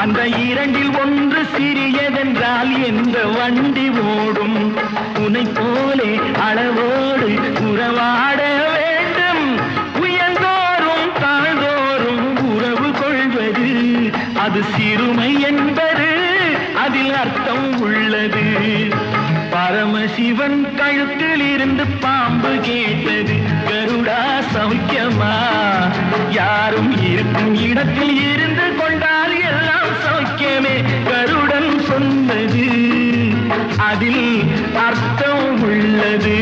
அந்த இரண்டில் ஒன்று சிறியதென்றால் எந்த வண்டி ஓடும்? உன்னை போலே அளவோடு உறவாட வேண்டும். உயர்ந்தோறும் தாழ்ந்தோறும் உறவு கொள்வது அது சிறுமை என்பது அதில் அர்த்தம் உள்ளது. பரமசிவன் கழுத்தில் இருந்து பாம்பு கேட்டது, கருடா சௌக்கியமா? யாரும் இருக்கும் இடத்தில் இருந்து கொண்டால் எல்லாம் சௌக்கியமே. கருடன் சொன்னது அதில் அர்த்தம் உள்ளது.